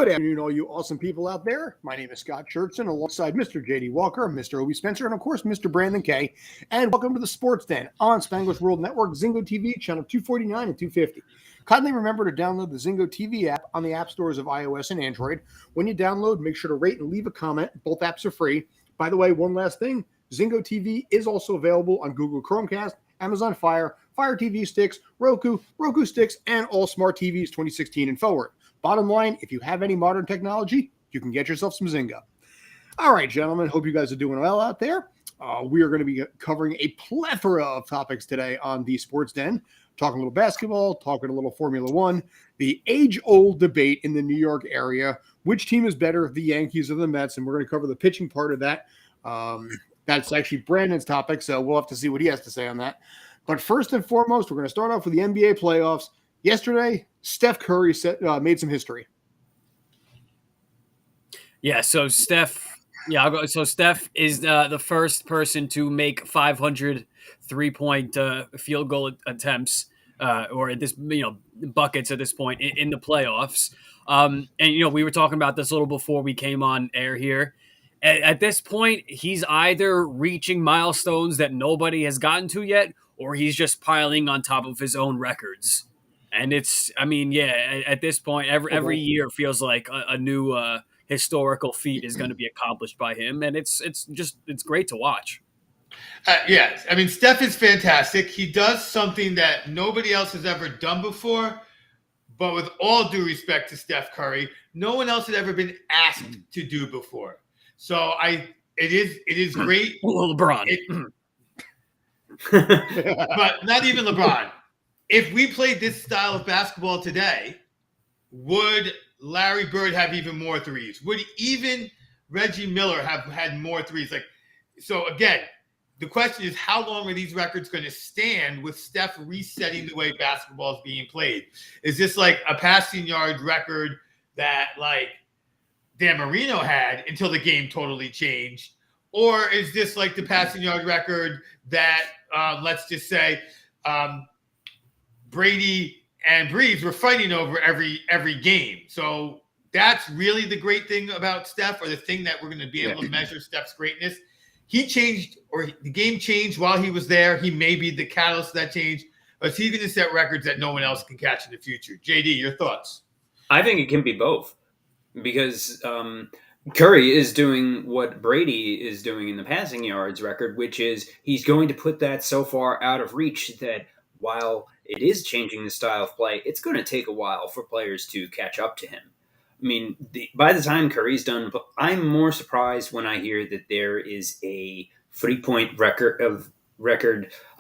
Good afternoon, all you awesome people out there. My name is Scott Churchson, alongside Mr. J.D. Walker, Mr. Obi Spencer, and of course, Mr. Brandon Kaye. And welcome to the Sports Den on Spanglish World Network, Zingo TV, channel 249 and 250. Kindly remember to download the Zingo TV app on the app stores of iOS and Android. When you download, make sure to rate and leave a comment. Both apps are free. By the way, one last thing, Zingo TV is also available on Google Chromecast, Amazon Fire, Fire TV sticks, Roku sticks, and all smart TVs 2016 and forward. Bottom line, if you have any modern technology, you can get yourself some Zynga. All right, gentlemen, hope you guys are doing well out there. We are going to be covering a plethora of topics today on the Sports Den, talking a little basketball, talking a little Formula One, the age-old debate in the New York area, which team is better, the Yankees or the Mets, and we're going to cover the pitching part of that. That's actually Brandon's topic, so we'll have to see what he has to say on that. But first and foremost, we're going to start off with the NBA playoffs. Yesterday, Steph Curry made some history. Yeah, so Steph is the first person to make 500 3-point field goal attempts, or at this, buckets at this point in the playoffs. And we were talking about this a little before we came on air here. At this point, he's either reaching milestones that nobody has gotten to yet, or he's just piling on top of his own records. And at this point, every year feels like a new historical feat is going to be accomplished by him, and it's great to watch. Yes, I mean, Steph is fantastic. He does something that nobody else has ever done before. But with all due respect to Steph Curry, no one else had ever been asked to do before. So it is great. LeBron, but not even LeBron. If we played this style of basketball today, would Larry Bird have even more threes? Would even Reggie Miller have had more threes? So again, the question is, how long are these records going to stand with Steph resetting the way basketball is being played? Is this like a passing yard record that Dan Marino had until the game totally changed? Or is this like the passing yard record that, let's just say, Brady and Breeze were fighting over every game? So that's really the great thing about Steph, or the thing that we're going to be able to measure Steph's greatness. He changed, or the game changed while he was there. He may be the catalyst of that change, but he's going to set records that no one else can catch in the future. JD, your thoughts? I think it can be both, because Curry is doing what Brady is doing in the passing yards record, which is he's going to put that so far out of reach that while it is changing the style of play, it's going to take a while for players to catch up to him. I mean, by the time Curry's done, I'm more surprised when I hear that there is a 3-point record of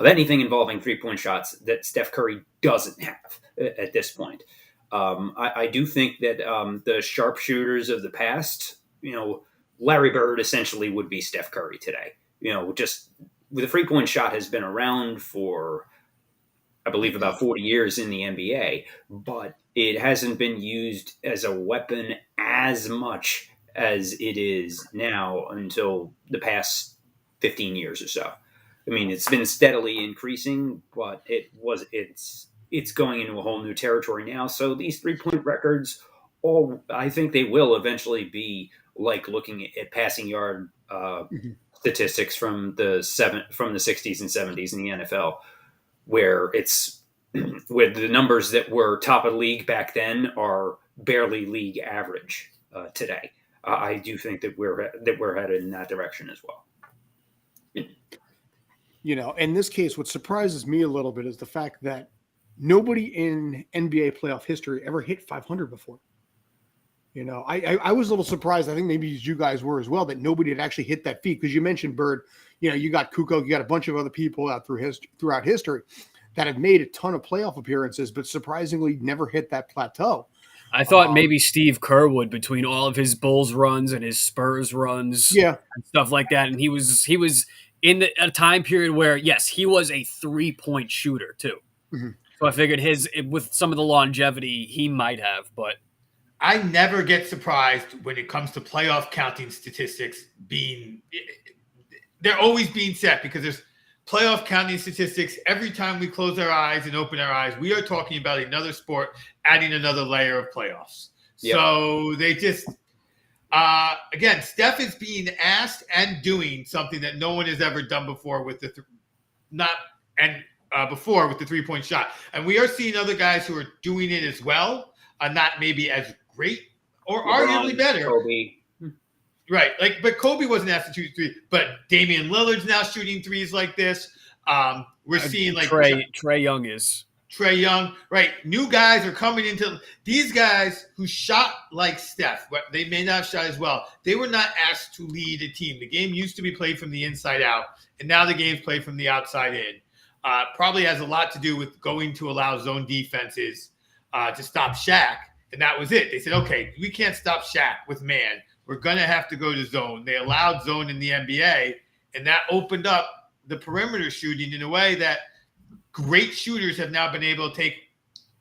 anything involving 3-point shots that Steph Curry doesn't have at this point. I do think that the sharpshooters of the past, Larry Bird essentially would be Steph Curry today. Just the 3-point shot has been around for, I believe, about 40 years in the NBA, but it hasn't been used as a weapon as much as it is now until the past 15 years or so. I mean, it's been steadily increasing, but it's going into a whole new territory now. So these 3-point records, I think they will eventually be like looking at passing yard statistics from the 60s and 70s in the NFL, where with the numbers that were top of the league back then are barely league average today. I do think that we're headed in that direction as well. In this case, what surprises me a little bit is the fact that nobody in NBA playoff history ever hit 500 before. I was a little surprised. I think maybe you guys were as well, that nobody had actually hit that feat. Because you mentioned Bird, you got Kukoc, you got a bunch of other people out throughout history that have made a ton of playoff appearances, but surprisingly never hit that plateau. I thought maybe Steve Kerr would, between all of his Bulls runs and his Spurs runs, and stuff like that. And he was in a time period where, yes, he was a 3-point shooter too. Mm-hmm. So I figured with some of the longevity he might have, but I never get surprised when it comes to playoff counting statistics they're always being set, because there's playoff counting statistics. Every time we close our eyes and open our eyes, we are talking about another sport adding another layer of playoffs. So they just again, Steph is being asked and doing something that no one has ever done before with the before with the 3-point shot. And we are seeing other guys who are doing it as well, not maybe as great or arguably better. Kobe. Right. But Kobe wasn't asked to shoot three, but Damian Lillard's now shooting threes like this. We're seeing Trae Young is. Trae Young, right? New guys are coming into these guys who shot like Steph, but they may not have shot as well. They were not asked to lead a team. The game used to be played from the inside out, and now the game's played from the outside in. Probably has a lot to do with going to allow zone defenses to stop Shaq, and that was it. They said, okay, we can't stop Shaq with man. We're going to have to go to zone. They allowed zone in the NBA, and that opened up the perimeter shooting in a way that great shooters have now been able to take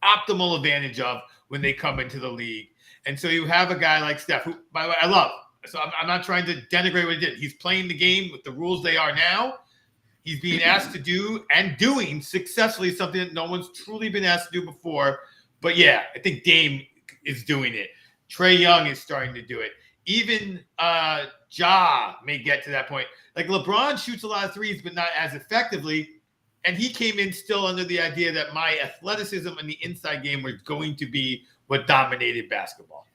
optimal advantage of when they come into the league. And so you have a guy like Steph, who, by the way, I love. So I'm not trying to denigrate what he did. He's playing the game with the rules they are now. He's being asked to do and doing successfully something that no one's truly been asked to do before. But yeah, I think Dame is doing it. Trae Young is starting to do it. Even Ja may get to that point. Like LeBron shoots a lot of threes, but not as effectively. And he came in still under the idea that my athleticism and the inside game was going to be what dominated basketball.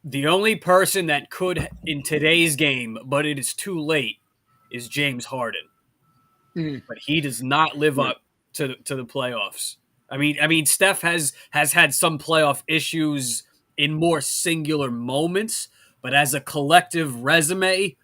The only person that could in today's game, but it is too late, is James Harden. But he does not live up to the playoffs. I mean, Steph has had some playoff issues in more singular moments, but as a collective resume,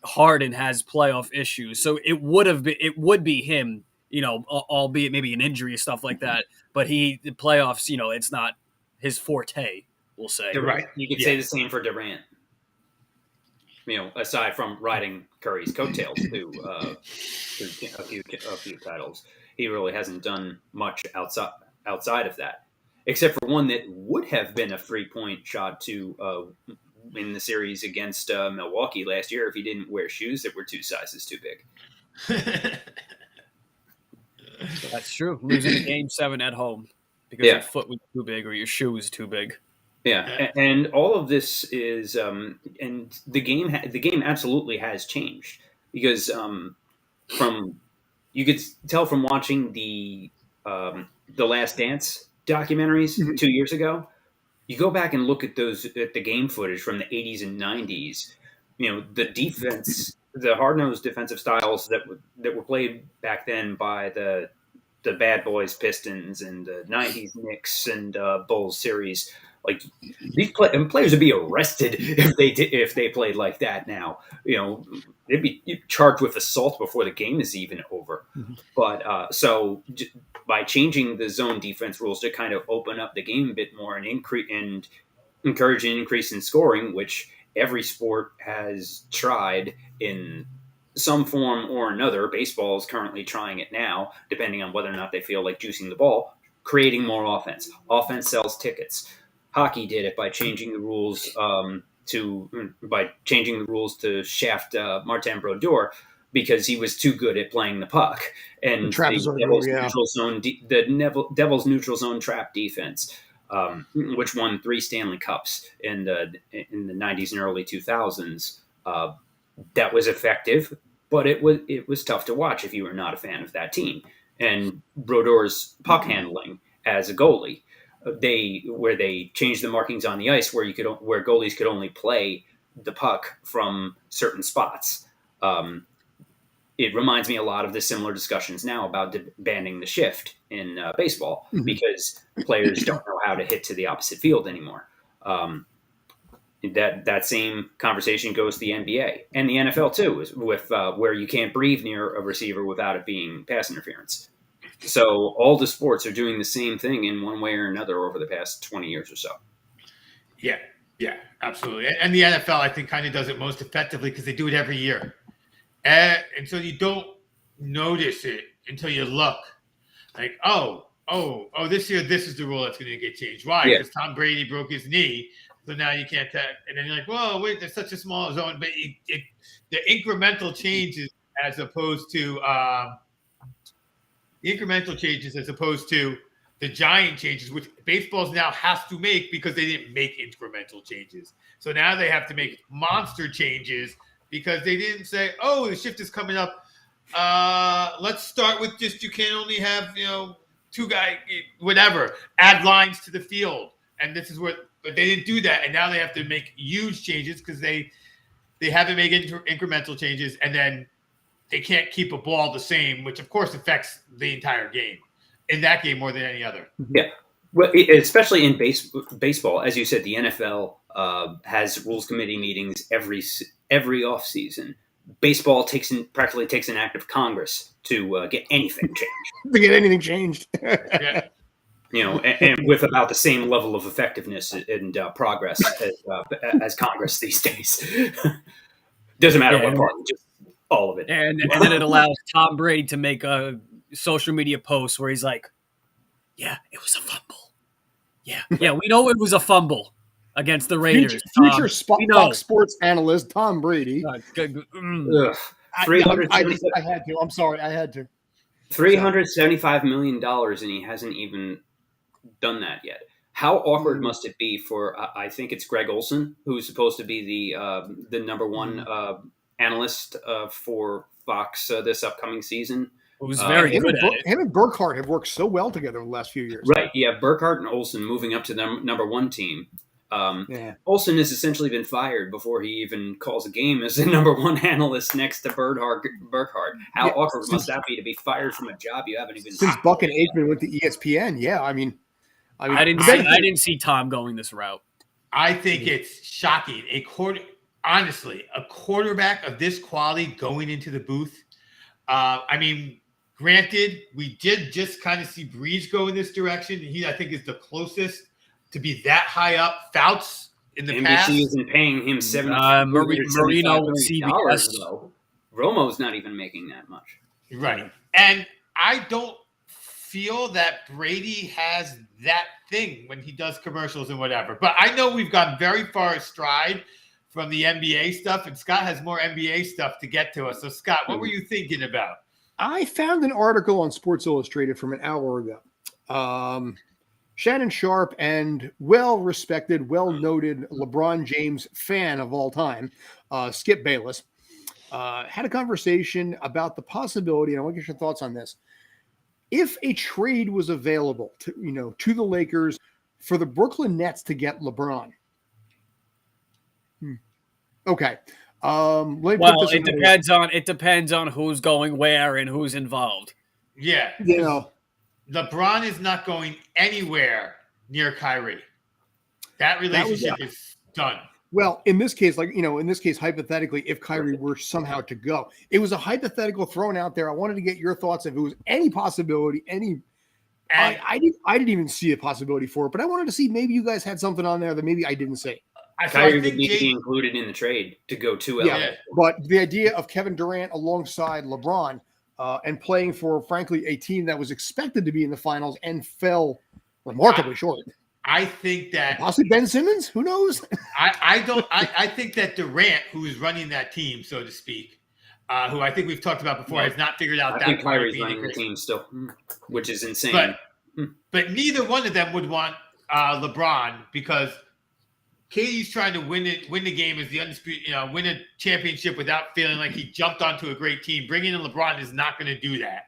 Harden has playoff issues. So it would be him, albeit maybe an injury and stuff like that. But the playoffs, it's not his forte, we'll say. You're right. You could say the same for Durant. Aside from riding Curry's coattails to a few titles, he really hasn't done much outside of that, except for one that would have been a 3-point shot to in the series against Milwaukee last year if he didn't wear shoes that were 2 sizes too big. That's true. Losing a game 7 at home because your foot was too big or your shoe was too big. Yeah, and all of this is, and the game absolutely has changed because you could tell from watching the Last Dance documentaries 2 years ago. You go back and look at the game footage from the 80s and 90s. The defense, the hard-nosed defensive styles that were played back then by the Bad Boys Pistons and the 90s Knicks and Bulls series. Like these players would be arrested if they played like that now. They'd be charged with assault before the game is even over. But so by changing the zone defense rules to kind of open up the game a bit more and encourage an increase in scoring, which every sport has tried in some form or another. Baseball is currently trying it now, depending on whether or not they feel like juicing the ball, creating more offense. Offense sells tickets. Hockey did it by changing the rules to shaft Martin Brodeur because he was too good at playing the puck, and the Devil's neutral zone trap defense, which won 3 Stanley Cups in the 90s and early 2000s. That was effective, but it was tough to watch if you were not a fan of that team. And Brodeur's puck handling as a goalie. They changed the markings on the ice where goalies could only play the puck from certain spots. It reminds me a lot of the similar discussions now about banning the shift in baseball because players don't know how to hit to the opposite field anymore. That same conversation goes to the NBA and the NFL too, with where you can't breathe near a receiver without it being pass interference. So all the sports are doing the same thing in one way or another over the past 20 years or so. Yeah, absolutely. And the NFL, I think, kind of does it most effectively because they do it every year. And so you don't notice it until you look. Like, oh, this year, this is the rule that's going to get changed. Why? Because Tom Brady broke his knee. So now you can't tag. And then you're like, whoa, wait, there's such a small zone. But the incremental changes as opposed to the the giant changes, which baseball's now has to make because they didn't make incremental changes. So now they have to make monster changes because they didn't say, oh, the shift is coming up. Let's start with just you can only have, two guys, whatever, add lines to the field. And this is what, but they didn't do that. And now they have to make huge changes because they haven't made incremental changes. And then they can't keep a ball the same, which of course affects the entire game. In that game more than any other. Yeah. Well, especially in baseball, as you said, the NFL has rules committee meetings every off season. Baseball practically takes an act of Congress to get anything changed. To get anything changed. Yeah. And with about the same level of effectiveness and progress as Congress these days. Doesn't matter what part, just all of it. And then it allows Tom Brady to make a social media posts where he's like, yeah, it was a fumble. Yeah, we know it was a fumble against the Raiders. Future Fox Sports analyst Tom Brady. I had to. I'm sorry, I had to. $375 million, and he hasn't even done that yet. How awkward must it be for, I think it's Greg Olson, who's supposed to be the number one analyst for Fox this upcoming season. Who's very good at it. Him and Burkhardt have worked so well together in the last few years. Right, yeah. Burkhardt and Olson moving up to the number one team. Olson has essentially been fired before he even calls a game as the number one analyst next to Burkhardt. How awkward must that be to be fired from a job you haven't even since Buck and Aikman went to ESPN? Yeah, I didn't see Tom going this route. I think it's shocking. Honestly, a quarterback of this quality going into the booth. Granted, we did just kind of see Breeze go in this direction. He, I think, is the closest to be that high up. Fouts in the past. NBC isn't paying him Marino with CBS. Romo's not even making that much. Right. And I don't feel that Brady has that thing when he does commercials and whatever. But I know we've gone very far astride from the NBA stuff, and Scott has more NBA stuff to get to us. So, Scott, what were you thinking about? I found an article on Sports Illustrated from an hour ago. Shannon Sharp and well-respected, well-noted LeBron James fan of all time, Skip Bayless, had a conversation about the possibility, and I want to get your thoughts on this. If a trade was available to the Lakers for the Brooklyn Nets to get LeBron. Okay. It depends on who's going where and who's involved. Yeah. LeBron is not going anywhere near Kyrie. That relationship is done. Well, in this case, hypothetically, if Kyrie were somehow to go, it was a hypothetical thrown out there. I wanted to get your thoughts if it was any possibility, I didn't even see a possibility for it, but I wanted to see maybe you guys had something on there that maybe I didn't see. Kyrie would need to be included in the trade to go to LA. Yeah, but the idea of Kevin Durant alongside LeBron and playing for, frankly, a team that was expected to be in the finals and fell remarkably short. I think that possibly Ben Simmons. Who knows? I think that Durant, who is running that team, so to speak, who I think we've talked about before, has not figured out that. I think Kyrie's running the team still, which is insane. But neither one of them would want LeBron because KD's trying to win the game as the undisputed, win a championship without feeling like he jumped onto a great team. Bringing in LeBron is not going to do that.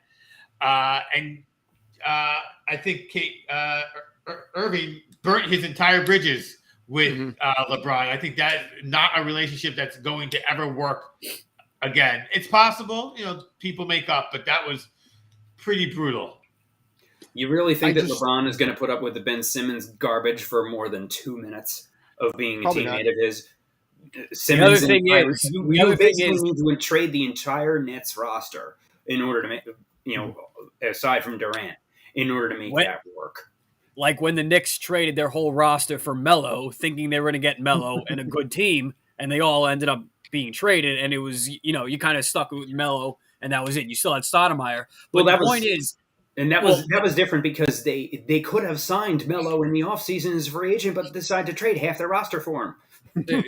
I think Irving burnt his entire bridges with LeBron. I think that's not a relationship that's going to ever work again. It's possible, people make up, but that was pretty brutal. You really think that LeBron is going to put up with the Ben Simmons garbage for more than 2 minutes of being a teammate of his? Simmons the other thing is, need to trade the entire Nets roster in order to make, aside from Durant, in order to make that work. Like when the Knicks traded their whole roster for Melo, thinking they were going to get Melo and a good team, and they all ended up being traded, and it was, you kind of stuck with Melo, and that was it. You still had Stoudemire. But the point is... And that was different because they could have signed Melo in the offseason as a free agent, but decided to trade half their roster for him.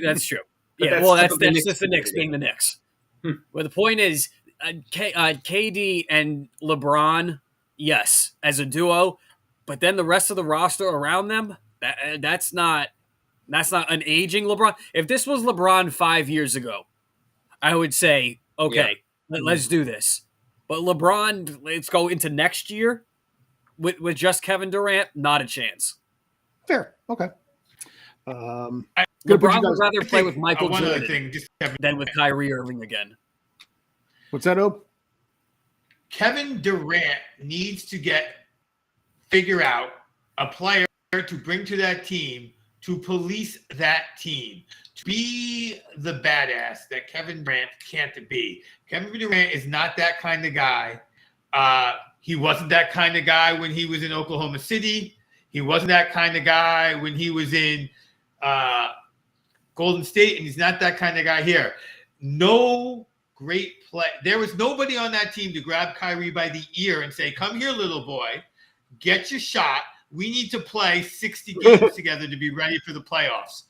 That's true. That's just the Knicks being the Knicks. Well, the point is, KD and LeBron, yes, as a duo, but then the rest of the roster around them, that's not an aging LeBron. If this was LeBron 5 years ago, I would say, okay, let's do this. But LeBron, let's go into next year with just Kevin Durant, not a chance. Fair. Okay. LeBron would rather play with Michael Jordan than with Kyrie Irving again. What's that, Ope? Kevin Durant needs to figure out a player to bring to that team to police that team, to be the badass that Kevin Durant can't be. Kevin Durant is not that kind of guy. He wasn't that kind of guy when he was in Oklahoma City. He wasn't that kind of guy when he was in Golden State, and he's not that kind of guy here. No great play. There was nobody on that team to grab Kyrie by the ear and say, come here, little boy, get your shot. We need to play 60 games together to be ready for the playoffs.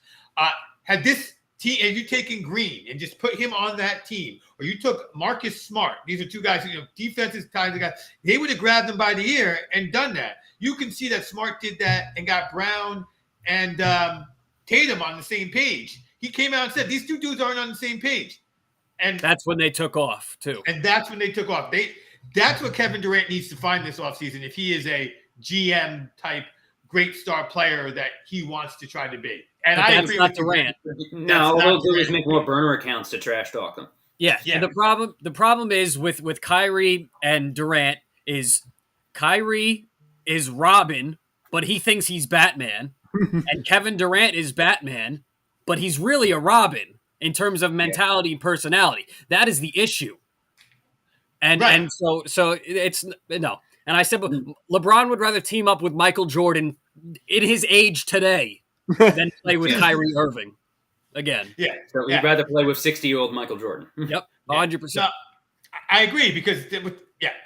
Had this team, and you taken Green and just put him on that team, or you took Marcus Smart, these are two guys, defensive kinds of guys, they would have grabbed them by the ear and done that. You can see that Smart did that and got Brown and Tatum on the same page. He came out and said, these two dudes aren't on the same page. And that's when they took off, too. And that's when they took off. That's what Kevin Durant needs to find this offseason if he is a GM type great star player that he wants to try to be. And I agree with Durant. No, we'll just make more burner accounts to trash talk them. Yeah. And the problem is with Kyrie and Durant is Kyrie is Robin, but he thinks he's Batman, and Kevin Durant is Batman, but he's really a Robin in terms of mentality and personality. That is the issue. And so it's no. And I said, LeBron would rather team up with Michael Jordan in his age today than play with Kyrie Irving again. Yeah. So he'd rather play with 60-year-old Michael Jordan. Yep, 100%. No, I agree because,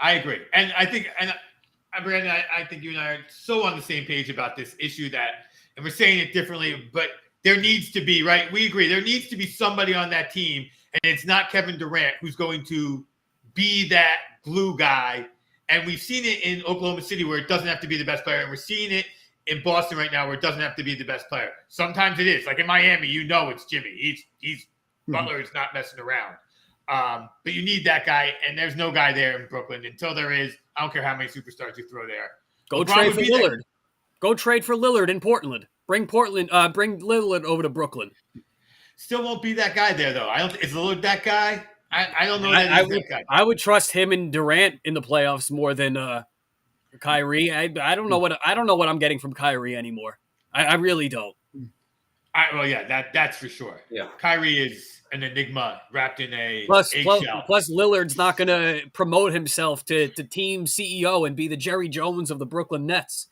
I agree. And I think, Brandon, I think you and I are so on the same page about this issue and we're saying it differently, but there needs to be, right? We agree. There needs to be somebody on that team, and it's not Kevin Durant who's going to be that glue guy. And we've seen it in Oklahoma City where it doesn't have to be the best player. And we're seeing it in Boston right now where it doesn't have to be the best player. Sometimes it is. Like in Miami, it's Jimmy. He's Butler is not messing around. But you need that guy, and there's no guy there in Brooklyn. Until there is, I don't care how many superstars you throw there. Go trade for Lillard. Go trade for Lillard in Portland. Bring Lillard over to Brooklyn. Still won't be that guy there, though. Is Lillard that guy? I don't know that he's that guy. I would trust him and Durant in the playoffs more than Kyrie. I don't know what I'm getting from Kyrie anymore. I really don't. That's for sure. Yeah, Kyrie is an enigma wrapped in a plus eggshell. Plus Lillard's not going to promote himself to team CEO and be the Jerry Jones of the Brooklyn Nets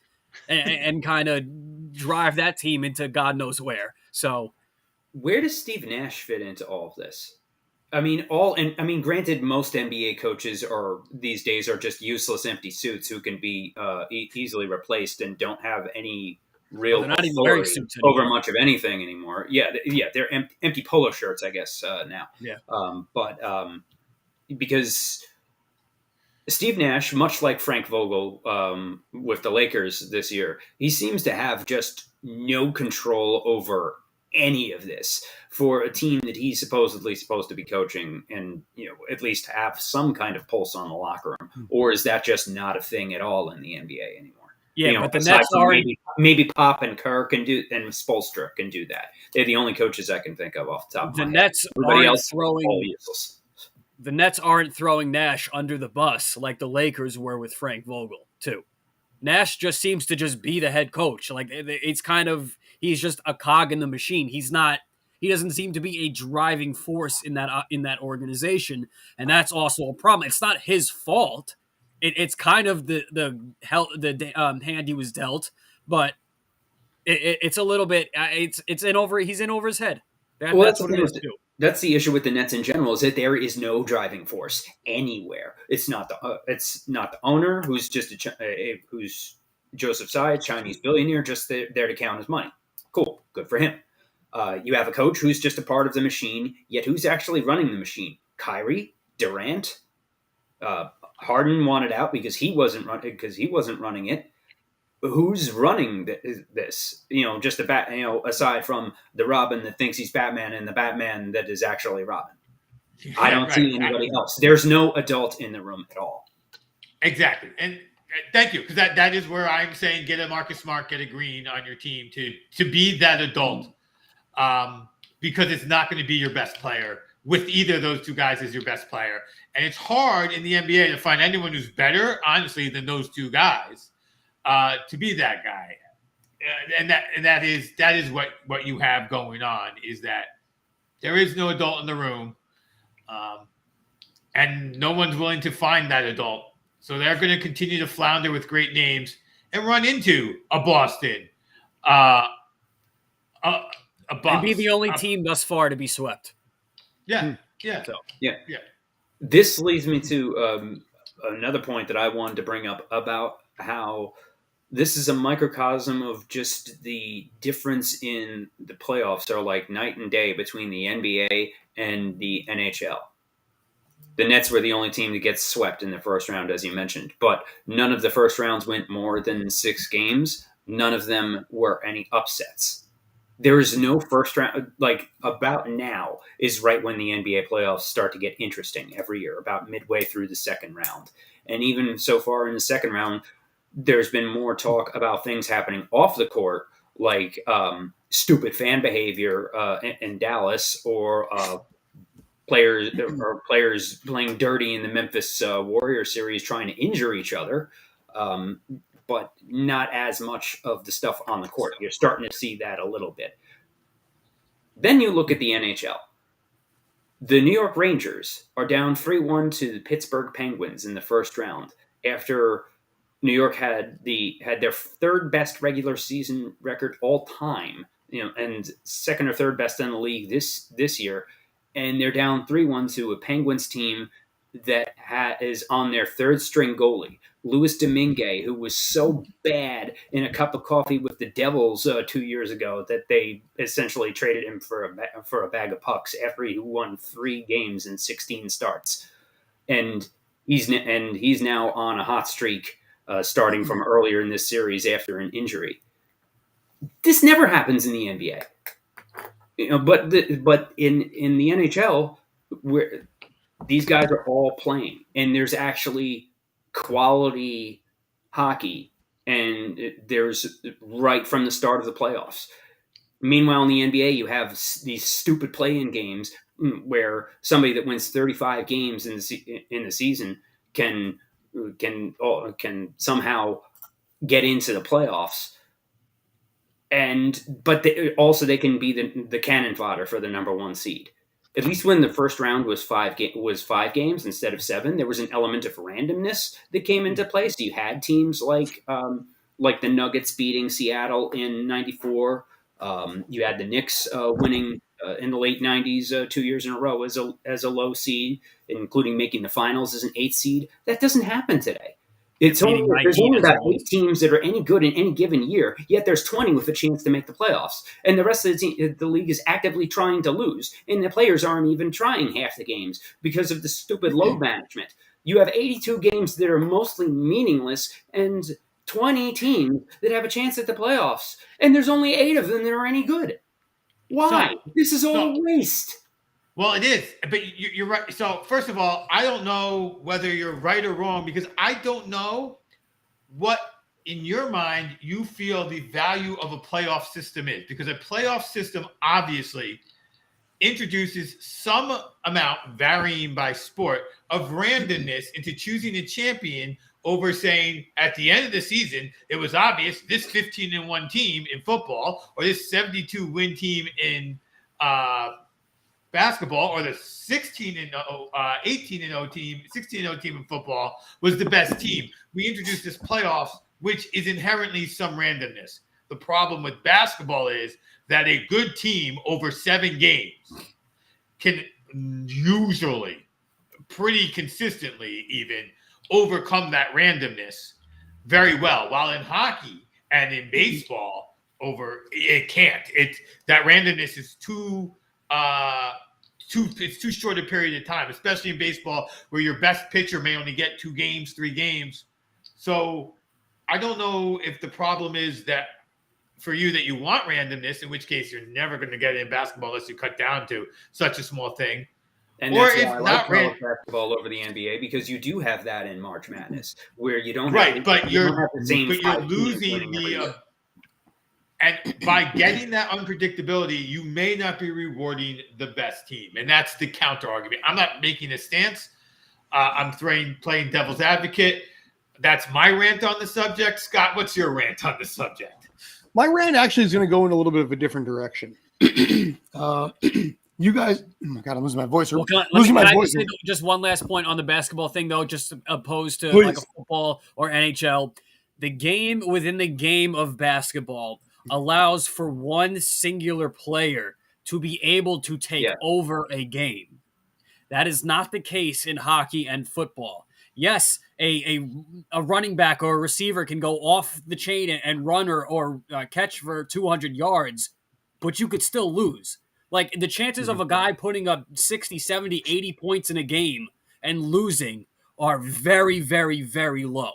and kind of drive that team into God knows where. So, where does Steve Nash fit into all of this? Granted, most NBA coaches these days are just useless empty suits who can be easily replaced and don't have any real authority over much of anything anymore. Yeah, they're empty polo shirts, I guess, now. Yeah. Because Steve Nash, much like Frank Vogel with the Lakers this year, he seems to have just no control over any of this for a team that he's supposedly supposed to be coaching and, at least have some kind of pulse on the locker room. Or is that just not a thing at all in the NBA anymore? Yeah, but the Nets are maybe Pop and Kerr can do, and Spoelstra can do that. They're the only coaches I can think of off the top of my head. Nets Everybody aren't else throwing the Nets aren't throwing Nash under the bus like the Lakers were with Frank Vogel too. Nash just seems to just be the head coach. Like it's kind of he's just a cog in the machine. He doesn't seem to be a driving force in that organization, and that's also a problem. It's not his fault. It's kind of the hand he was dealt, but it's a little bit he's in over his head. That's what it is too. That's the issue with the Nets in general, is that there is no driving force anywhere. It's not the owner who's just who's Joseph Tsai, Chinese billionaire, just there to count his money. Cool, good for him. You have a coach who's just a part of the machine, yet who's actually running the machine? Kyrie, Durant, Harden wanted out because he wasn't running it. who's running this? Just aside from the Robin that thinks he's Batman and the Batman that is actually Robin. I Yeah, don't right. see anybody else. There's no adult in the room at all. Exactly. And thank you, because that is where I'm saying get a Marcus Smart, get a Green on your team to be that adult, because it's not going to be your best player with either of those two guys as your best player. And it's hard in the NBA to find anyone who's better, honestly, than those two guys to be that guy. And that is what you have going on, is that there is no adult in the room, and no one's willing to find that adult. So they're going to continue to flounder with great names and run into a Boston, a Bucks, And be the only team thus far to be swept. Yeah, yeah. So, Yeah. Yeah. This leads me to another point that I wanted to bring up about how this is a microcosm of just the difference in the playoffs are like night and day between the NBA and the NHL. The Nets were the only team that gets swept in the first round, as you mentioned, but none of the first rounds went more than 6 games. None of them were any upsets. There is no first round. Like, about now is right when the NBA playoffs start to get interesting every year, about midway through the second round. And even so far in the second round, there's been more talk about things happening off the court, like stupid fan behavior in Dallas, or players playing dirty in the Memphis Warriors series, trying to injure each other. But not as much of the stuff on the court. You're starting to see that a little bit. Then you look at the NHL. The New York Rangers are down 3-1 to the Pittsburgh Penguins in the first round after New York had their third best regular season record all time, and second or third best in the league this year, and they're down 3-1 to a Penguins team that is on their third string goalie, Louis Domingue, who was so bad in a cup of coffee with the Devils 2 years ago that they essentially traded him for a bag of pucks after he won 3 games in 16 starts, and he's now on a hot streak, starting from earlier in this series after an injury. This never happens in the NBA, but in the NHL, where these guys are all playing, and there's actually quality hockey, and there's right from the start of the playoffs. Meanwhile, in the NBA, you have these stupid play-in games where somebody that wins 35 games in the season can somehow get into the playoffs, but they can be the cannon fodder for the number 1 seed. At least when the first round was 5 games instead of 7, there was an element of randomness that came into play. So you had teams like the Nuggets beating Seattle in '94. You had the Knicks winning in the late '90s 2 years in a row as a low seed, including making the finals as an 8th seed. That doesn't happen today. There's only about 8 teams that are any good in any given year, yet there's 20 with a chance to make the playoffs. And the rest of the league is actively trying to lose, and the players aren't even trying half the games because of the stupid load management. You have 82 games that are mostly meaningless and 20 teams that have a chance at the playoffs, and there's only 8 of them that are any good. Why? This is all a waste. Well, it is, but you're right. So, first of all, I don't know whether you're right or wrong, because I don't know what, in your mind, you feel the value of a playoff system is. Because a playoff system obviously introduces some amount, varying by sport, of randomness into choosing a champion over saying at the end of the season, it was obvious this 15-1 team in football, or this 72-win team in basketball, or the 16-0, 18-0 team, 16-0 team in football was the best team. We introduced this playoffs, which is inherently some randomness. The problem with basketball is that a good team over 7 games can usually, pretty consistently even, overcome that randomness very well. While in hockey and in baseball, it can't. That randomness is too short a period of time, especially in baseball, where your best pitcher may only get 2 games, 3 games. So I don't know if the problem is that for you that you want randomness, in which case you're never going to get it in basketball unless you cut down to such a small thing. And Or that's why if I like not college basketball over the NBA, because you do have that in March Madness, where you don't right, have, but you don't have the same you're 5 teams losing winning every year. and by getting that unpredictability, you may not be rewarding the best team, and that's the counter argument. I'm not making a stance. I'm playing devil's advocate. That's my rant on the subject. Scott, what's your rant on the subject? My rant actually is going to go in a little bit of a different direction. You guys, oh my God, I'm losing my voice. Well, can I just say just one last point on the basketball thing, though, just opposed to like a football or NHL? The game within the game of basketball allows for one singular player to be able to take over a game. That is not the case in hockey and football. Yes, a running back or a receiver can go off the chain and run or catch for 200 yards, but you could still lose. Like, the chances of a guy putting up 60, 70, 80 points in a game and losing are very, very, very low.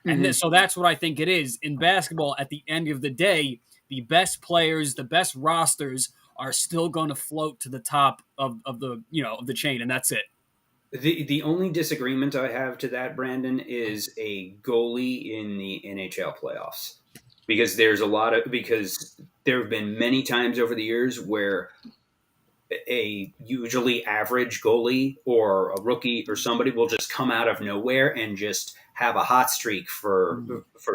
And so that's what I think it is. In basketball, at the end of the day, the best players, the best rosters are still going to float to the top of the chain, and that's it. The only disagreement I have to that, Brandon, is a goalie in the NHL playoffs. Because there have been many times over the years where a usually average goalie or a rookie or somebody will just come out of nowhere and just have a hot streak for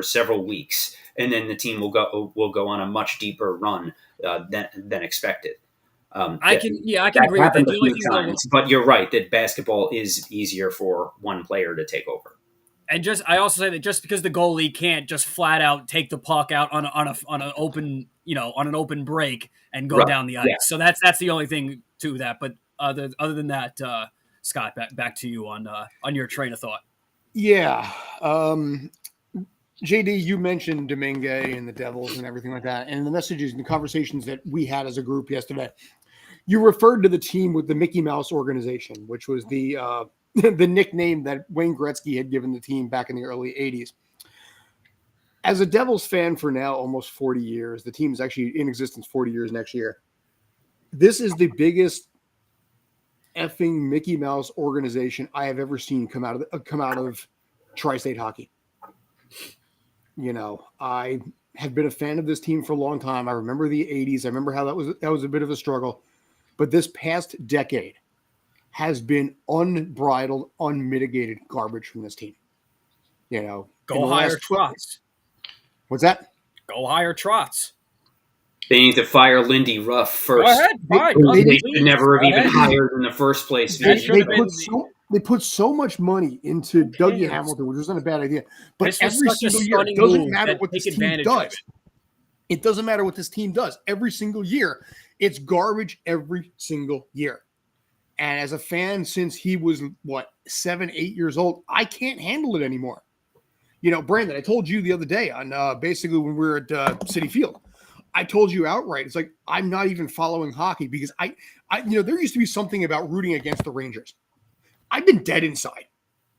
several weeks, and then the team will go on a much deeper run than expected. I can agree with that. A few times, but you're right that basketball is easier for one player to take over. And I also say that just because the goalie can't just flat out take the puck out on an open break and go down the ice, so that's the only thing to that. But other than that, Scott, back to you on your train of thought. Yeah, JD, you mentioned Domingue and the Devils and everything like that, and the messages and the conversations that we had as a group yesterday. You referred to the team with the Mickey Mouse organization, which was the the nickname that Wayne Gretzky had given the team back in the early 80s. As a Devils fan for now almost 40 years, the team is actually in existence 40 years next year. This is the biggest effing Mickey Mouse organization I have ever seen come out of tri-state hockey. You know, I have been a fan of this team for a long time. I remember the 80s. I remember how that was a bit of a struggle. But this past decade has been unbridled, unmitigated garbage from this team. You know, go hire Trotz. What's that? Go hire Trotz. They need to fire Lindy Ruff first. Go ahead. Fine. They should never have even hired in the first place. They put so much money into Dougie Hamilton, which wasn't a bad idea. But every single year, it doesn't matter what this team does. It doesn't matter what this team does. Every single year, it's garbage every single year. And as a fan, since he was, 7, 8 years old, I can't handle it anymore. You know, Brandon, I told you the other day on basically when we were at Citi Field, I told you outright, it's like, I'm not even following hockey because I there used to be something about rooting against the Rangers. I've been dead inside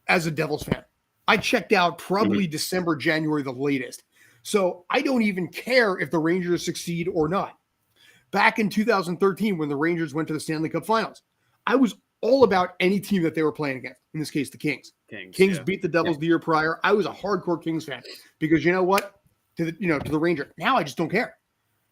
as a Devils fan. I checked out probably December, January, the latest. So I don't even care if the Rangers succeed or not. Back in 2013, when the Rangers went to the Stanley Cup Finals, I was all about any team that they were playing against. In this case, the Kings. Kings beat the Devils the year prior. I was a hardcore Kings fan because you know what? To the Rangers. Now I just don't care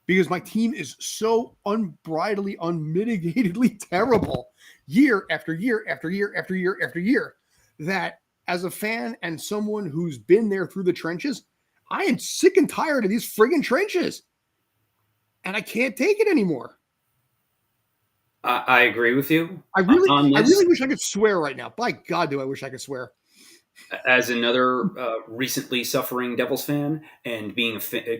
because my team is so unbridledly, unmitigatedly terrible year after year after year after year after year that as a fan and someone who's been there through the trenches, I am sick and tired of these friggin' trenches. And I can't take it anymore. I agree with you. I really wish I could swear right now. By God, do I wish I could swear. As another recently suffering Devils fan and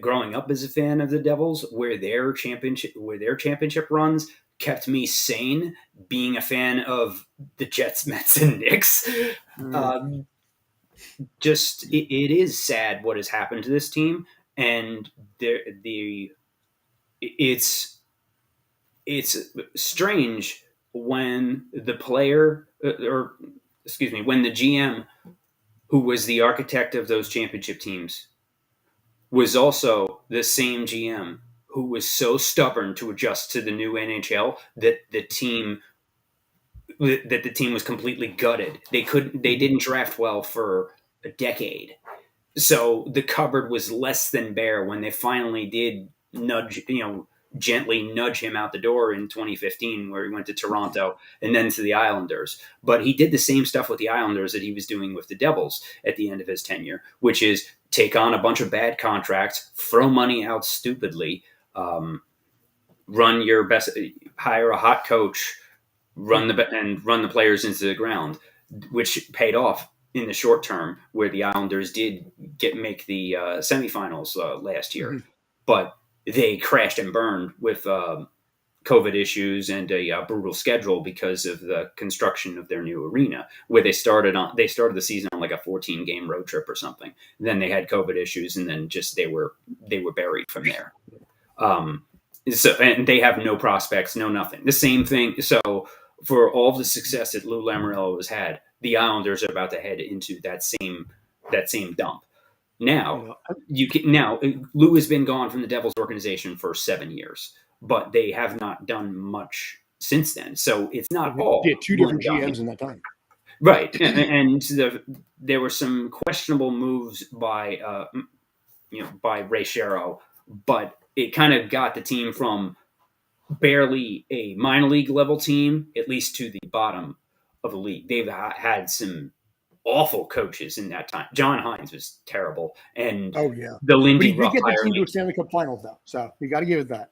growing up as a fan of the Devils, where their championship runs kept me sane, being a fan of the Jets, Mets, and Knicks. It is sad what has happened to this team, and it's strange when the player, when the GM, who was the architect of those championship teams, was also the same GM who was so stubborn to adjust to the new NHL that the team was completely gutted. They didn't draft well for a decade. So the cupboard was less than bare when they finally did gently nudge him out the door in 2015, where he went to Toronto and then to the Islanders. But he did the same stuff with the Islanders that he was doing with the Devils at the end of his tenure, which is take on a bunch of bad contracts, throw money out stupidly, run your best, hire a hot coach, run the players into the ground, which paid off in the short term, where the Islanders did make the semifinals last year, but they crashed and burned with COVID issues and a brutal schedule because of the construction of their new arena, where they started the season on like a 14-game road trip or something. And then they had COVID issues, and then just they were buried from there. And they have no prospects, no nothing. The same thing. So for all of the success that Lou Lamoriello has had, the Islanders are about to head into that same dump. Now, Lou has been gone from the Devils organization for 7 years, but they have not done much since then. So it's not all. Yeah, two different GMs in that time. Right, and there were some questionable moves by Ray Shero, but it kind of got the team from barely a minor league level team, at least to the bottom of the league. They've had some awful coaches in that time. John Hines was terrible, and the Lindy Ruff. But he did get the team to a Stanley Cup Finals, though, so you got to give it that.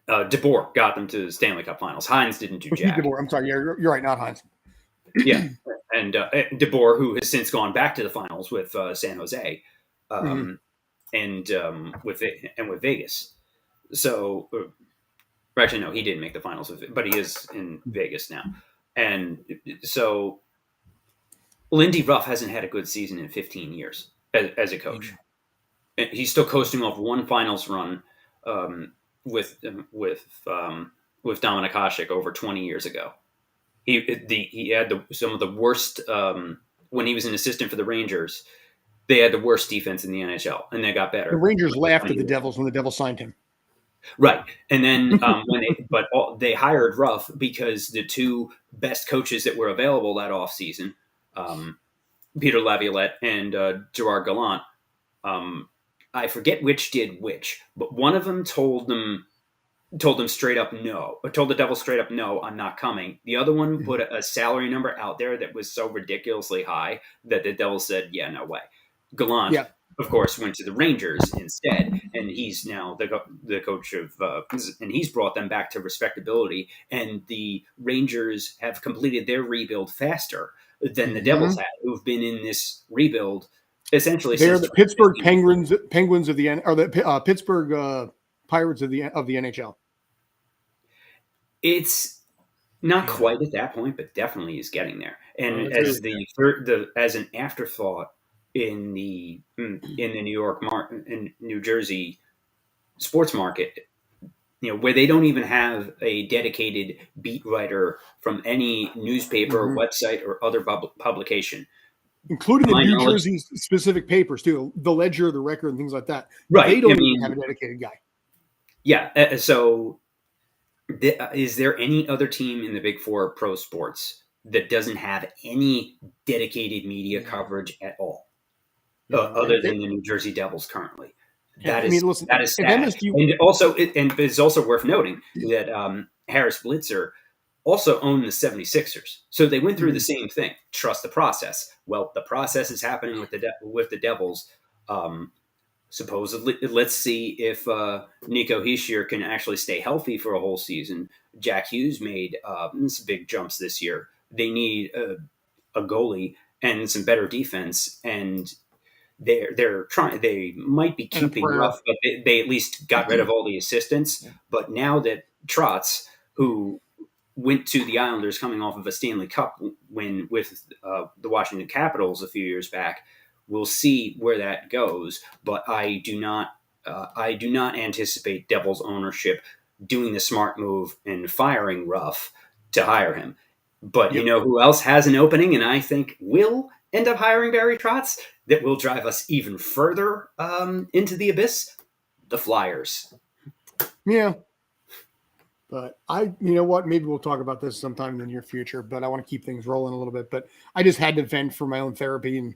DeBoer got them to the Stanley Cup Finals. Hines didn't do jack. DeBoer, I'm sorry, you're right, not Hines. Yeah, and DeBoer, who has since gone back to the finals with San Jose, and with Vegas. So, actually, no, he didn't make the finals, but he is in Vegas now. And so, Lindy Ruff hasn't had a good season in 15 years as a coach. And he's still coasting off one finals run with Dominic Hasek over 20 years ago. He had some of the worst when he was an assistant for the Rangers. They had the worst defense in the NHL, and they got better. The Rangers laughed at the Devils when the Devils signed him. Right, and then they hired Ruff because the two best coaches that were available that offseason, Peter Laviolette and Gerard Gallant, I forget which did which, but one of them told them straight up no, or told the Devils straight up no, I'm not coming. The other one put a salary number out there that was so ridiculously high that the Devils said, yeah, no way. Gallant, of course, went to the Rangers instead, and he's now the coach of, and he's brought them back to respectability. And the Rangers have completed their rebuild faster than the Devils have, who've been in this rebuild essentially. They're the Pittsburgh Penguins of the Pittsburgh Pirates of the NHL. It's not quite at that point, but definitely is getting there. And as an afterthought in the New York in New Jersey sports market, where they don't even have a dedicated beat writer from any newspaper, website, or other publication, including the New Jersey specific papers too, the Ledger, the Record, and things like that. Right, they don't even have a dedicated guy. Yeah. So, is there any other team in the Big Four pro sports that doesn't have any dedicated media coverage at all? Other than the New Jersey Devils currently. That is sad. And it's also worth noting that Harris Blitzer also owned the 76ers. So they went through the same thing. Trust the process. Well, the process is happening with the Devils. Supposedly, let's see if Nico H.E.R can actually stay healthy for a whole season. Jack Hughes made some big jumps this year. They need a goalie and some better defense, and they're trying. They might be keeping Ruff, but they at least got rid of all the assistants. Yeah. But now that Trotz, who went to the Islanders coming off of a Stanley Cup win with the Washington Capitals a few years back, we'll see where that goes. But I do not anticipate Devils ownership doing the smart move and firing Ruff to hire him. But you know who else has an opening, and I think will end up hiring Barry Trotz that will drive us even further into the abyss? The Flyers. Yeah. But you know what? Maybe we'll talk about this sometime in the near future, but I want to keep things rolling a little bit. But I just had to vent for my own therapy, and,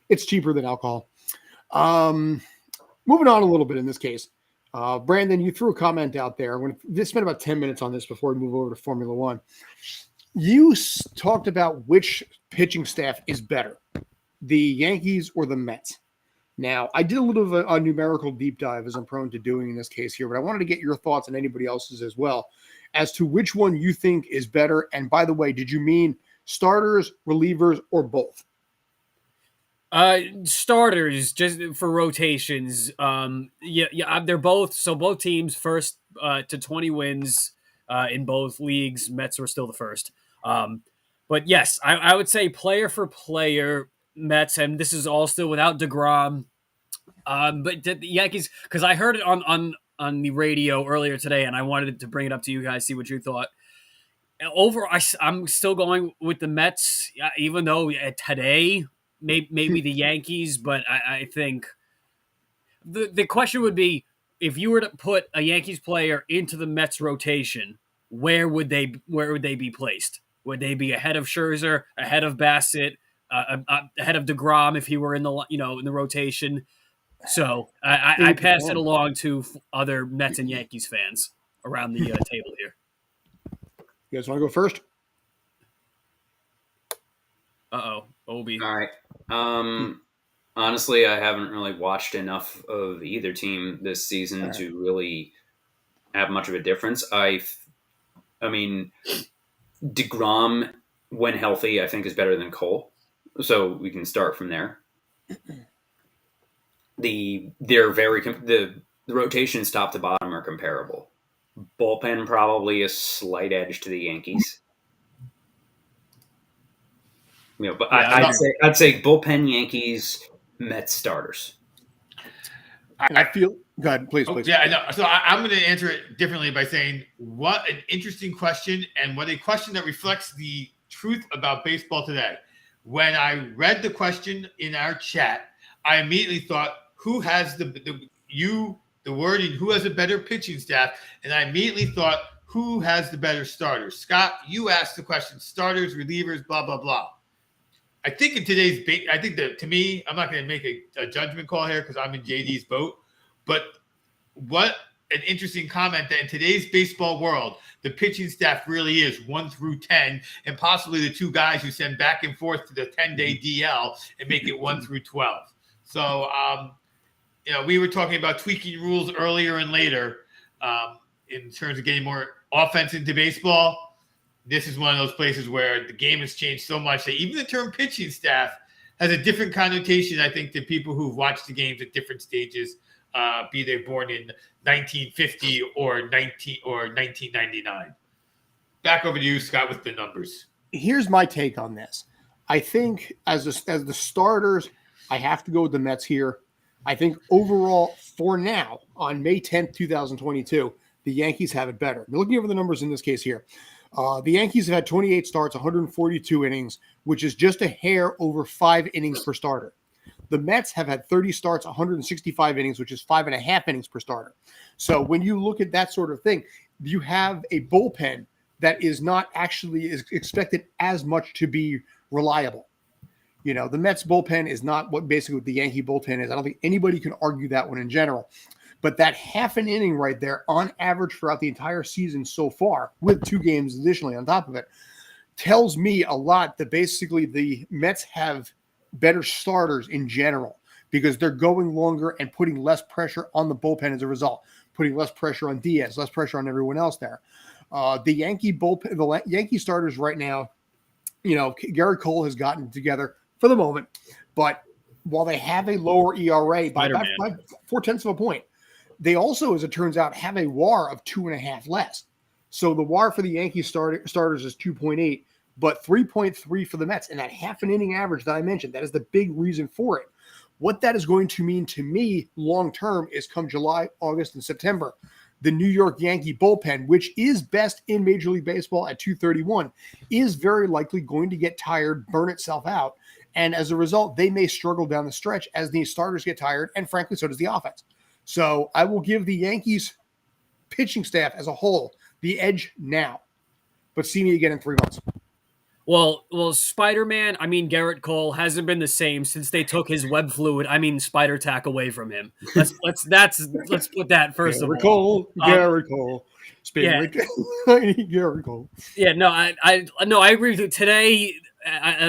it's cheaper than alcohol. Moving on a little bit in this case. Brandon, you threw a comment out there. I'm going to spend about 10 minutes on this before we move over to Formula One. You talked about which pitching staff is better, the Yankees or the Mets. Now, I did a little of a numerical deep dive, as I'm prone to doing in this case here, but I wanted to get your thoughts and anybody else's as well as to which one you think is better. And by the way, did you mean starters, relievers, or both? Starters, just for rotations. They're both. So both teams first to 20 wins in both leagues. Mets were still the first. But yes, I would say player for player, Mets, and this is all still without DeGrom. But the Yankees, because I heard it on the radio earlier today, and I wanted to bring it up to you guys, see what you thought. I'm still going with the Mets, even though today maybe the Yankees, but I think the question would be, if you were to put a Yankees player into the Mets rotation, where would they be placed? Would they be ahead of Scherzer, ahead of Bassett, ahead of DeGrom if he were in the rotation? So I pass it along to other Mets and Yankees fans around the table here. You guys want to go first? Obi. All right. Honestly, I haven't really watched enough of either team this season to really have much of a difference. I mean, DeGrom, when healthy, I think is better than Cole. So we can start from there. The rotations top to bottom are comparable. Bullpen probably a slight edge to the Yankees. But yeah, I'd say bullpen Yankees, Mets starters. And I feel go ahead, please. Yeah, I know. So I'm going to answer it differently by saying, what an interesting question, and what a question that reflects the truth about baseball today. When I read the question in our chat, I immediately thought, who has the wording, who has a better pitching staff? And I immediately thought, who has the better starters? Scott, you asked the question, starters, relievers, blah, blah, blah. I think in today's – I think that, to me, I'm not going to make a judgment call here because I'm in JD's boat. But what an interesting comment that in today's baseball world, the pitching staff really is 1 through 10, and possibly the two guys who send back and forth to the 10-day DL and make it 1 through 12. So, we were talking about tweaking rules earlier and later in terms of getting more offense into baseball. This is one of those places where the game has changed so much that even the term pitching staff has a different connotation, I think, to people who've watched the games at different stages, be they born in 1950 or 1999. Back over to you, Scott, with the numbers. Here's my take on this. I think as the starters, I have to go with the Mets here. I think overall, for now, on May 10th, 2022, the Yankees have it better. We're looking over the numbers in this case here. The Yankees have had 28 starts, 142 innings, which is just a hair over 5 innings per starter. The Mets have had 30 starts, 165 innings, which is 5.5 innings per starter. So when you look at that sort of thing, you have a bullpen that is not actually is expected as much to be reliable. The Mets bullpen is not what basically the Yankee bullpen is. I don't think anybody can argue that one in general. But that half an inning right there on average throughout the entire season so far, with 2 games additionally on top of it, tells me a lot that basically the Mets have better starters in general because they're going longer and putting less pressure on the bullpen as a result, putting less pressure on Diaz, less pressure on everyone else there. The Yankee bullpen, the Yankee starters right now, Garrett Cole has gotten together for the moment, but while they have a lower ERA by 0.4 of a point, they also, as it turns out, have a WAR of 2.5 less. So the WAR for the Yankees starters is 2.8, but 3.3 for the Mets. And that half an inning average that I mentioned, that is the big reason for it. What that is going to mean to me long-term is come July, August, and September, the New York Yankee bullpen, which is best in Major League Baseball at 231, is very likely going to get tired, burn itself out, And as a result, they may struggle down the stretch as the starters get tired, and frankly, so does the offense. So I will give the Yankees pitching staff as a whole the edge now, but see me again in 3 months. Well, Spider-Man, I mean, Garrett Cole hasn't been the same since they took his web fluid, I mean, spider tack away from him. Let's put that first Garrett of all. Cole, Garrett Cole. Garrett Cole. Yeah, no, I agree with you. Today,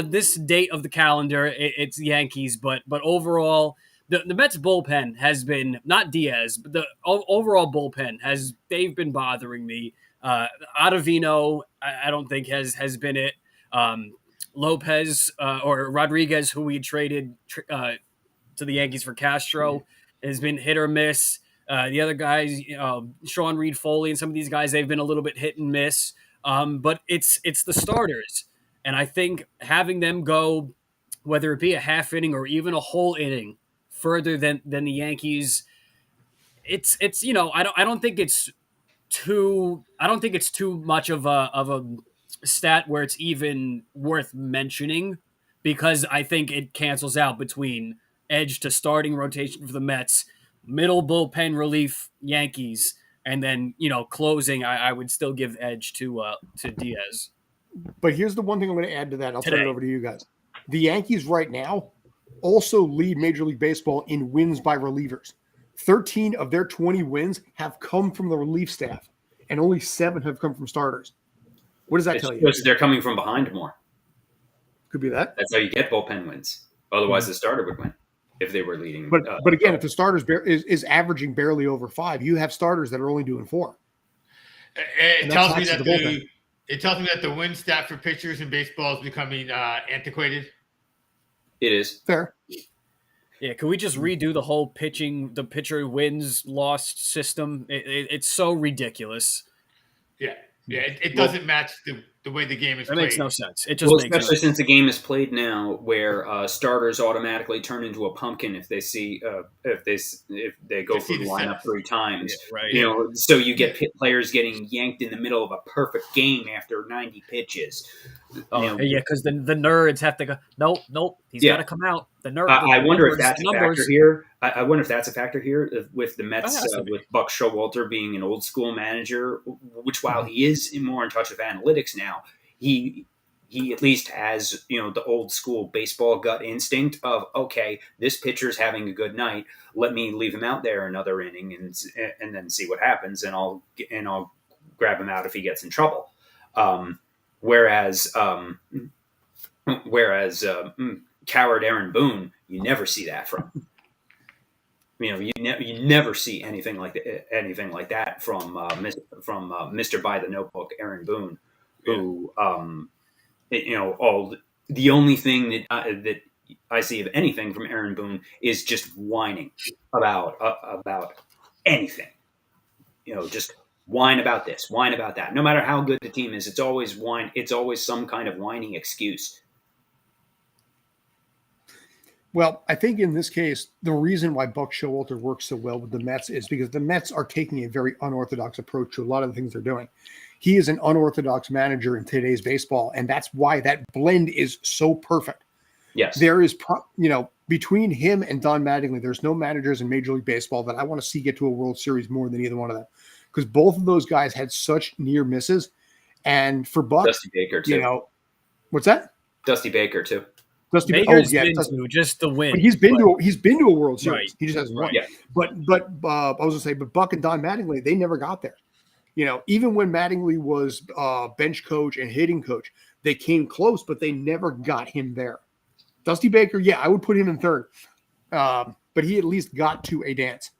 this date of the calendar, it's Yankees, but overall, the Mets bullpen has been, not Diaz, but the overall bullpen they've been bothering me. Ottavino, I don't think has been it. Lopez or Rodriguez, who we traded to the Yankees for Castro, has been hit or miss. The other guys, Sean Reed Foley and some of these guys, they've been a little bit hit and miss. But it's the starters. And I think having them go, whether it be a half inning or even a whole inning further than the Yankees, it's I don't think it's too much of a stat where it's even worth mentioning, because I think it cancels out between edge to starting rotation for the Mets, middle bullpen relief Yankees, and then closing. I would still give edge to Diaz. But here's the one thing I'm going to add to that. I'll turn it over to you guys. The Yankees right now also lead Major League Baseball in wins by relievers. 13 of their 20 wins have come from the relief staff, and only 7 have come from starters. What does that tell you? Because they're coming from behind more. Could be that. That's how you get bullpen wins. Otherwise, the starter would win if they were leading. But again, if the starters is averaging barely over 5, you have starters that are only doing 4. It tells me that the win stat for pitchers in baseball is becoming antiquated. It is fair. Yeah, can we just redo the whole the pitcher wins lost system? It's so ridiculous. Yeah, it doesn't match the way the game is played. It makes no sense. It just makes especially since the game is played now, where starters automatically turn into a pumpkin if they see if they go through the lineup 3 times. Yeah, right. So you get players getting yanked in the middle of a perfect game after 90 pitches. Yeah, because the nerds have to go. Nope. He's got to come out. The nerd. I wonder if that's a factor here. I wonder if that's a factor here with the Mets, with Buck Showalter being an old school manager, which while he is more in touch with analytics now, he at least has the old school baseball gut instinct of, okay, this pitcher's having a good night. Let me leave him out there another inning and then see what happens, and I'll grab him out if he gets in trouble. Whereas coward Aaron Boone, you never see that from. You never see anything like that from Mr. By the Notebook Aaron Boone, who the only thing that I see of anything from Aaron Boone is just whining about anything. Just whine about this, whine about that. No matter how good the team is, it's always whine. It's always some kind of whining excuse. Well, I think in this case, the reason why Buck Showalter works so well with the Mets is because the Mets are taking a very unorthodox approach to a lot of the things they're doing. He is an unorthodox manager in today's baseball, and that's why that blend is so perfect. Yes. There is, between him and Don Mattingly, there's no managers in Major League Baseball that I want to see get to a World Series more than either one of them, because both of those guys had such near misses. And for Buck, Dusty Baker too. What's that? Dusty Baker too. Dusty Baker's been to just the win. But he's been to a World Series. Right. He just hasn't won. Yeah. But I was gonna say, but Buck and Don Mattingly, they never got there. Even when Mattingly was bench coach and hitting coach, they came close, but they never got him there. Dusty Baker, I would put him in third, but he at least got to a dance.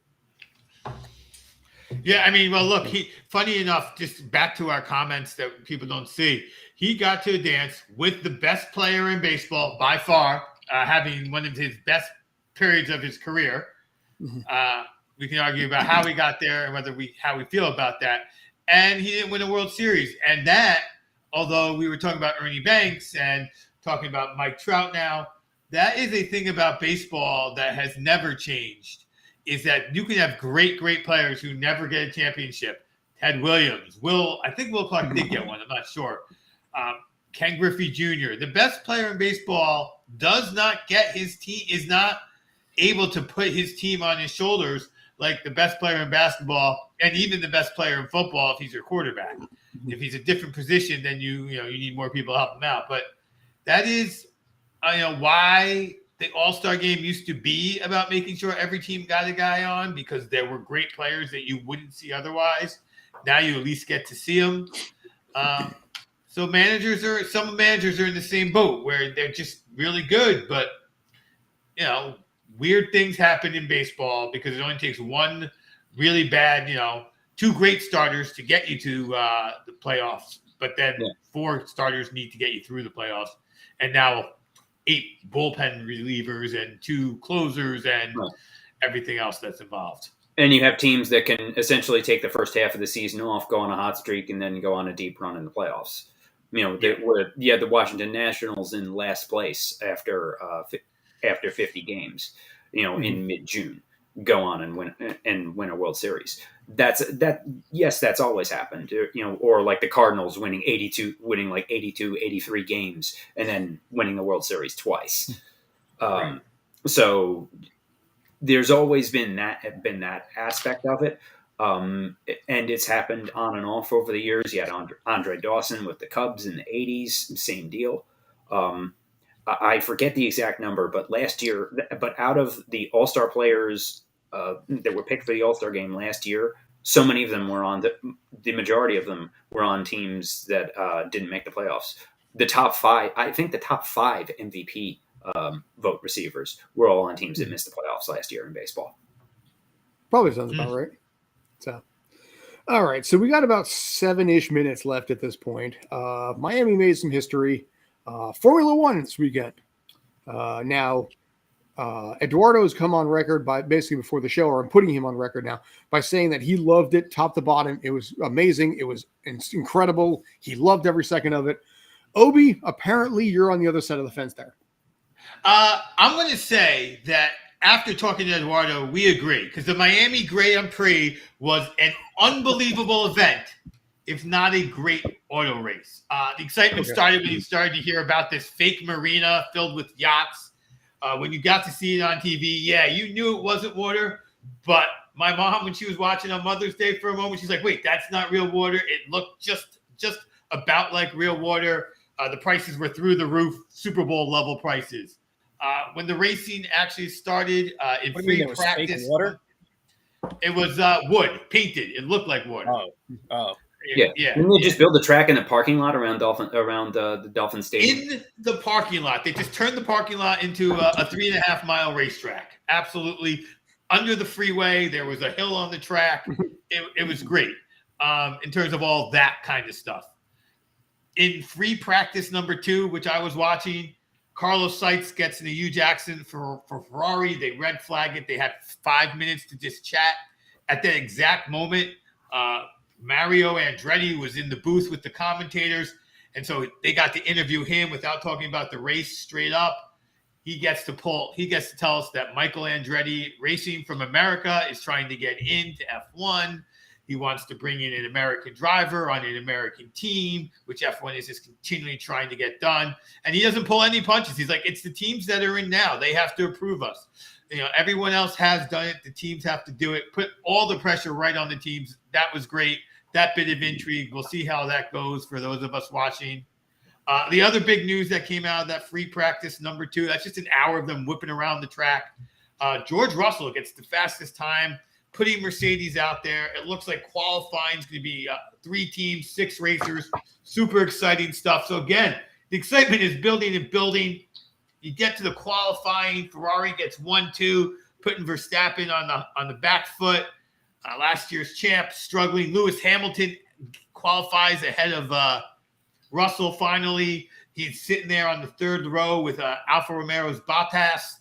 Yeah, well, look, funny enough, just back to our comments that people don't see, he got to a dance with the best player in baseball by far, having one of his best periods of his career. Mm-hmm. We can argue about how he got there and how we feel about that. And he didn't win a World Series. And that, although we were talking about Ernie Banks and talking about Mike Trout now, that is a thing about baseball that has never changed, is that you can have great, great players who never get a championship. Ted Williams, I think Will Clark did get one, I'm not sure. Ken Griffey Jr., the best player in baseball does not get his team, is not able to put his team on his shoulders like the best player in basketball and even the best player in football if he's your quarterback. If he's a different position, then you need more people to help him out. But that is why the All-Star game used to be about making sure every team got a guy on, because there were great players that you wouldn't see otherwise. Now you at least get to see them. So some managers are in the same boat where they're just really good, but weird things happen in baseball because it only takes one really bad, two great starters to get you to the playoffs, but then four starters need to get you through the playoffs, and now 8 bullpen relievers and 2 closers and everything else that's involved. And you have teams that can essentially take the first half of the season off, go on a hot streak, and then go on a deep run in the playoffs. The Washington Nationals in last place after 50 games, in mid-June, go on and win a World Series. That's always happened. Or like the Cardinals winning 82, 83 games, and then winning the World Series twice. So there's always been that aspect of it. And it's happened on and off over the years. You had Andre Dawson with the Cubs in the 80s, same deal. I forget the exact number, but out of the All-Star players that were picked for the All-Star game last year, so many of them were on the majority of them were on teams that didn't make the playoffs. The top 5 MVP vote receivers were all on teams that missed the playoffs last year in baseball. Probably sounds about right. So, all right. So we got about 7-ish minutes left at this point. Miami made some history. Formula One this weekend. Now, Eduardo has come on record by basically before the show, or I'm putting him on record now, by saying that he loved it top to bottom. It was amazing. It was incredible. He loved every second of it. Obi, apparently you're on the other side of the fence there. I'm going to say that after talking to Eduardo, we agree, because the Miami Grand Prix was an unbelievable event, if not a great auto race. The excitement started when you started to hear about this fake marina filled with yachts. When you got to see it on TV, you knew it wasn't water, but my mom, when she was watching on Mother's Day for a moment, she's like, wait, that's not real water. It looked just about like real water. The prices were through the roof, Super Bowl level prices. When the racing actually started in free practice, water? It was wood, painted. It looked like water. Oh. Yeah. Didn't they just build a track in the parking lot around the Dolphin Stadium? In the parking lot. They just turned the parking lot into a 3.5-mile racetrack. Absolutely. Under the freeway, there was a hill on the track. It was great in terms of all that kind of stuff. In free practice number 2, which I was watching, Carlos Sainz gets in a huge accident for Ferrari. They red flag it. They had 5 minutes to just chat. At that exact moment, Mario Andretti was in the booth with the commentators, and so they got to interview him without talking about the race straight up. He gets to tell us that Michael Andretti, Racing from America, is trying to get into F1. He wants to bring in an American driver on an American team, which F1 is just continually trying to get done. And he doesn't pull any punches. He's like, it's the teams that are in now. They have to approve us. Everyone else has done it. The teams have to do it. Put all the pressure right on the teams. That was great. That bit of intrigue. We'll see how that goes for those of us watching. The other big news that came out of that free practice number 2, that's just an hour of them whipping around the track. George Russell gets the fastest time, putting Mercedes out there. It looks like qualifying is going to be 3 teams, 6 racers. Super exciting stuff. So again, the excitement is building and building. You get to the qualifying. Ferrari gets 1-2, putting Verstappen on the back foot. Last year's champ struggling. Lewis Hamilton qualifies ahead of Russell finally. He's sitting there on the 3rd row with Alfa Romeo's Bottas.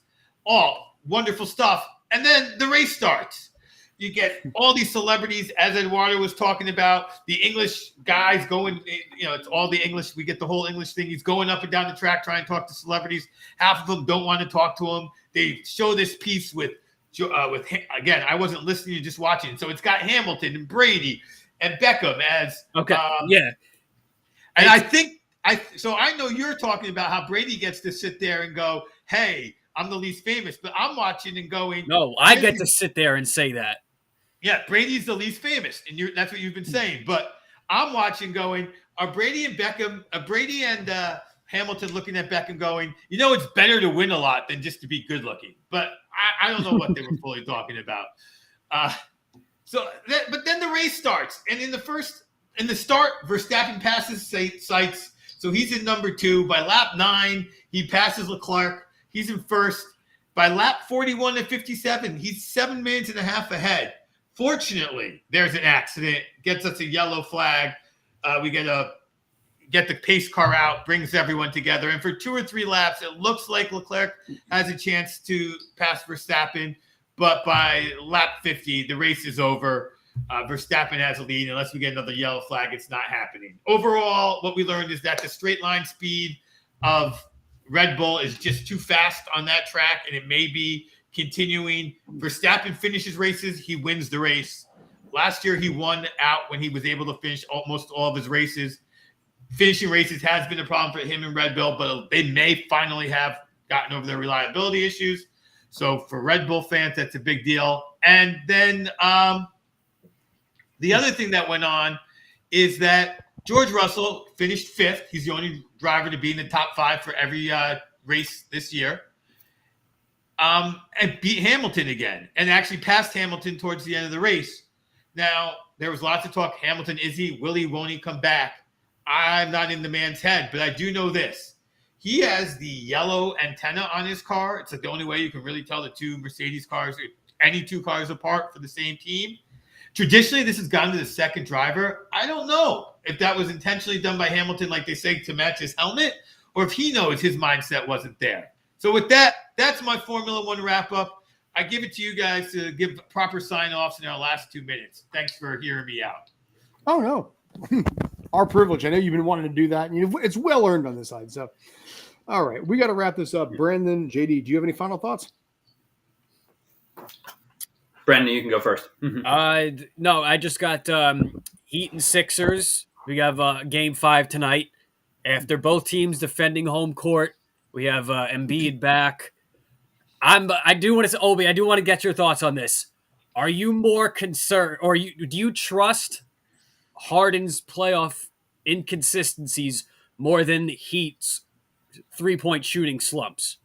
All wonderful stuff. And then the race starts. You get all these celebrities, as Eduardo was talking about, the English guys going, it's all the English. We get the whole English thing. He's going up and down the track trying to talk to celebrities. Half of them don't want to talk to him. They show this piece with again, I wasn't listening, just watching. So it's got Hamilton and Brady and Beckham as okay, and I think So I know you're talking about how Brady gets to sit there and go, "Hey, I'm the least famous," but I'm watching and going, No, I get to sit there and say that. Yeah, Brady's the least famous, and that's what you've been saying. But I'm watching, going, are Brady and Hamilton looking at Beckham, going, it's better to win a lot than just to be good looking. But I don't know what they were fully talking about. But then the race starts, and in the start, Verstappen passes Seitz, so he's in number 2. By lap 9, he passes Leclerc. He's in first. By lap 41 and 57, he's 7 minutes and a half ahead. Fortunately, there's an accident, gets us a yellow flag. We get the pace car out, brings everyone together. And for 2 or 3 laps, it looks like Leclerc has a chance to pass Verstappen. But by lap 50, the race is over. Verstappen has a lead. Unless we get another yellow flag, it's not happening. Overall, what we learned is that the straight line speed of Red Bull is just too fast on that track, and it may be continuing. Verstappen finishes races, he wins the race. Last year, he won out when he was able to finish almost all of his races. Finishing races has been a problem for him and Red Bull, but they may finally have gotten over their reliability issues. So for Red Bull fans, that's a big deal. And then the other thing that went on is that George Russell finished 5th. He's the only driver to be in the top 5 for every race this year. And beat Hamilton again, and actually passed Hamilton towards the end of the race. Now, there was lots of talk. Hamilton, is he? Will he? Won't he come back? I'm not in the man's head, but I do know this. He has the yellow antenna on his car. It's like the only way you can really tell the 2 Mercedes cars, any 2 cars apart for the same team. Traditionally, this has gone to the second driver. I don't know if that was intentionally done by Hamilton, like they say, to match his helmet, or if he knows his mindset wasn't there. So with that, that's my Formula One wrap-up. I give it to you guys to give proper sign-offs in our last 2 minutes. Thanks for hearing me out. Oh, no. Our privilege. I know you've been wanting to do that, and it's well earned on this side. So, all right, we got to wrap this up. Brandon, JD, do you have any final thoughts? Brandon, you can go first. No, I just got Heat and Sixers. We have Game 5 tonight. After both teams defending home court, we have Embiid back. I do want to say, Obi, I do want to get your thoughts on this. Are you more concerned, or do you trust Harden's playoff inconsistencies more than Heat's 3-point shooting slumps?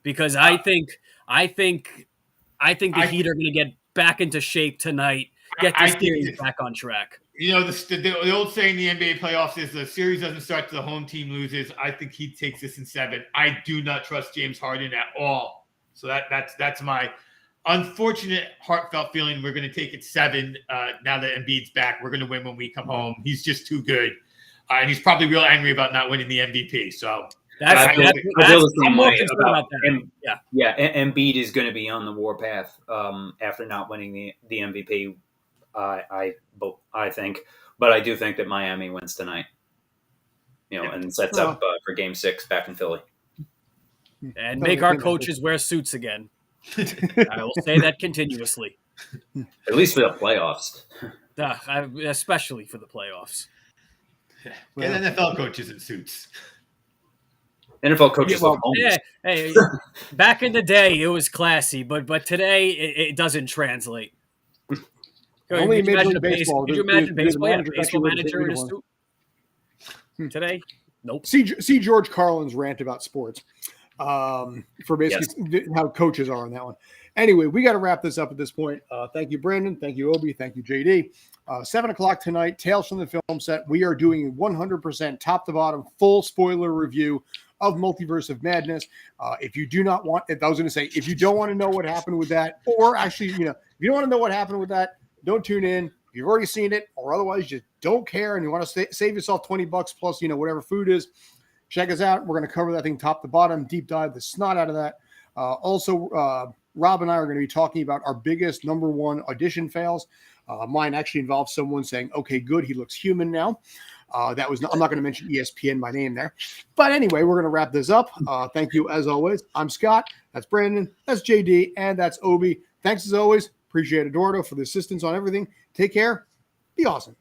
Because I think the Heat are going to get back into shape tonight, get this series back on track. The old saying in the NBA playoffs is the series doesn't start till the home team loses. I think he takes this in 7. I do not trust James Harden at all. So that's my unfortunate, heartfelt feeling. We're going to take it 7 now that Embiid's back. We're going to win when we come home. He's just too good. And he's probably real angry about not winning the MVP. So I feel the same way about that. Embiid is going to be on the warpath after not winning the MVP. I think, but I do think that Miami wins tonight. And sets up for Game 6 back in Philly. And make our coaches wear suits again. I will say that continuously. At least for the playoffs. Especially for the playoffs. Get NFL coaches in suits. NFL coaches look homeless. Hey, back in the day, it was classy, but today it doesn't translate. Only Could you imagine baseball. Could you imagine baseball? Yeah, baseball manager in a suit today? Nope. See George Carlin's rant about sports. For basically how coaches are on that one. Anyway, we got to wrap this up at this point. Thank you, Brandon. Thank you, Obi. Thank you, JD. 7 o'clock tonight, Tales from the Film Set. We are doing 100% top to bottom, full spoiler review of Multiverse of Madness. If you do not want, I was going to say, if you don't want to know what happened with that, or actually, if you don't want to know what happened with that, don't tune in. If you've already seen it, or otherwise you just don't care and you want to save yourself $20 plus, whatever food is, check us out. We're going to cover that thing top to bottom, deep dive the snot out of that. Also, Rob and I are going to be talking about our biggest number 1 audition fails. Mine actually involves someone saying, okay, good, he looks human now. I'm not going to mention ESPN by name there. But anyway, we're going to wrap this up. Thank you, as always. I'm Scott. That's Brandon. That's JD. And that's Obi. Thanks, as always. Appreciate Eduardo for the assistance on everything. Take care. Be awesome.